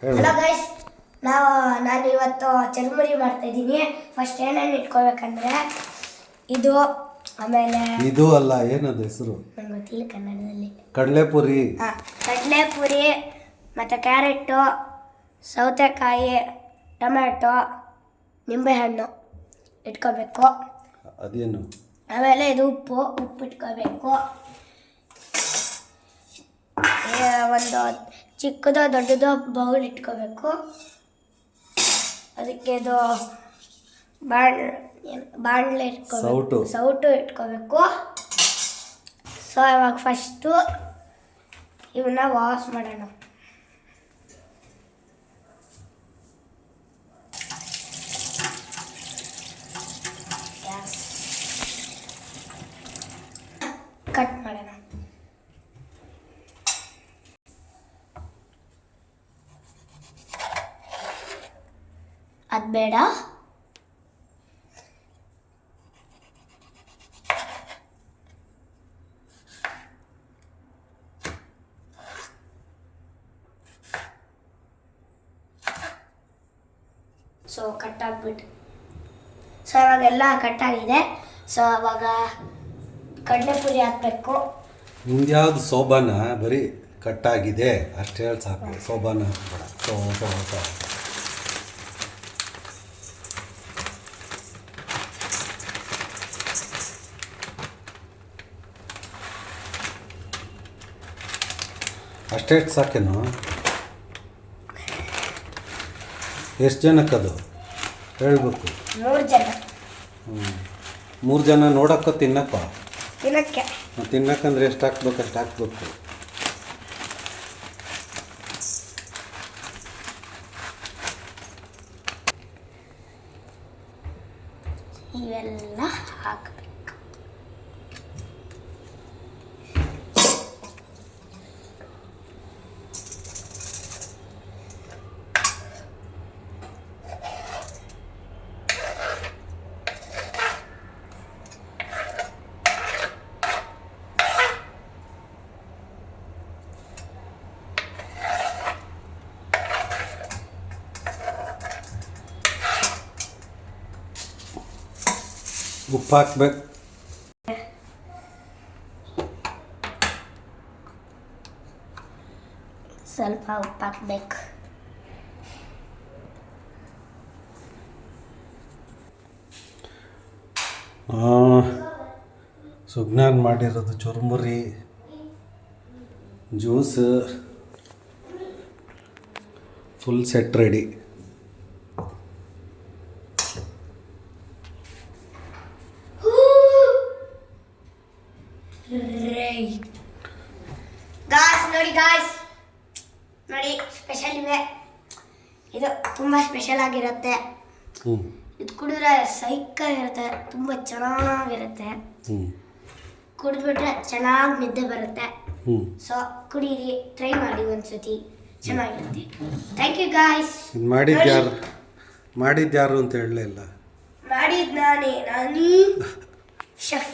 Hello guys, ನಾನು ಇವತ್ತು ಚುರುಮುರಿ ಮಾಡ್ತಾ ಇದ್ದೀನಿ. ಫಸ್ಟ್ ಏನೇನು ಇಟ್ಕೋಬೇಕಂದ್ರೆ ಇದು, ಆಮೇಲೆ ಇದು ಅಲ್ಲ, ಏನದು ಹೆಸರು ನಂಗೆ ಗೊತ್ತಿಲ್ಲ ಕನ್ನಡದಲ್ಲಿ. ಕಡಲೆಪುರಿ. ಕಡಲೆಪುರಿ ಮತ್ತು ಕ್ಯಾರೆಟು, ಸೌತೆಕಾಯಿ, ಟೊಮೆಟೊ, ನಿಂಬೆಹಣ್ಣು ಇಟ್ಕೋಬೇಕು. ಅದೇನು? ಆಮೇಲೆ ಇದು ಉಪ್ಪು ಇಟ್ಕೋಬೇಕು. ಒಂದು ಚಿಕ್ಕದೋ ದೊಡ್ಡದೋ ಬೌಲ್ ಇಟ್ಕೋಬೇಕು. ಅದಕ್ಕೆ ಇದು ಬಾಣಲೆ ಇಟ್ಕೋಬೇಕು, ಸೌಟು ಇಟ್ಕೋಬೇಕು. ಸೊ ಇವಾಗ ಫಸ್ಟು ಇವನ್ನ ವಾಶ್ ಮಾಡೋಣ. ಕಟ್ ಮಾಡೋಣ. ಅದು ಬೇಡ. ಸೊ ಕಟ್ಟಾಗ್ಬಿಟ್ಟು, ಸೊ ಇವಾಗೆಲ್ಲ ಕಟ್ಟಾಗಿದೆ. ಸೊ ಅವಾಗ ಕಡಲೆಪುರಿ ಹಾಕಬೇಕು. ನಿಮ್ದು ಯಾವ್ದು ಸೋಬಾನ? ಬರೀ ಕಟ್ಟಾಗಿದೆ ಅಷ್ಟು ಹೇಳಿ ಸಾಕು. ಸೋಬಾನ ಹಾಕ್ಬೇಡ. ಅಷ್ಟೇ ಸಾಕೇನು? ಎಷ್ಟು ಜನಕ್ಕದು ಹೇಳ್ಬೇಕು? 3 ಜನ. 3 ಜನ ನೋಡಕ್ಕ ತಿನ್ನಕ್ಕ? ತಿನ್ನಕ್ಕೆ. ತಿನ್ನಕ್ಕಂದ್ರೆ ಎಷ್ಟು ಹಾಕ್ಬೇಕು ಅಷ್ಟು ಹಾಕ್ಬೇಕು. ಇವೆಲ್ಲ ಹಾಕಬೇಕು. ಉಪ್ಪು ಹಾಕ್ಬೇಕು. ಸ್ವಲ್ಪ ಉಪ್ಪು ಹಾಕ್ಬೇಕು. ಸುಜ್ಞಾನ್ ಮಾಡಿರೋದು ಚುರುಮುರಿ ಜ್ಯೂಸ್ ಫುಲ್ ಸೆಟ್ ರೆಡಿ. ನೋಡಿ ಸ್ಪೆಷಲ್ ಇವೆ. ಇದು ತುಂಬ ಸ್ಪೆಷಲ್ ಆಗಿರುತ್ತೆ. ಇದು ಕುಡಿದ್ರೆ ಸೈಕಾಗಿರುತ್ತೆ, ತುಂಬ ಚೆನ್ನಾಗಿರುತ್ತೆ. ಕುಡಿದ್ಬಿಟ್ರೆ ಚೆನ್ನಾಗಿ ನಿದ್ದೆ ಬರುತ್ತೆ. ಸೊ ಕುಡೀರಿ, ಟ್ರೈ ಮಾಡಿ ಒಂದ್ಸತಿ, ಚೆನ್ನಾಗಿರುತ್ತೆ. Thank you guys. ಮಾಡಿದ್ಯಾರು ಅಂತ ಹೇಳಲಿಲ್ಲ. ಮಾಡಿದ್ದು ನಾನೇ, ನಾನು ಶೆಫ್.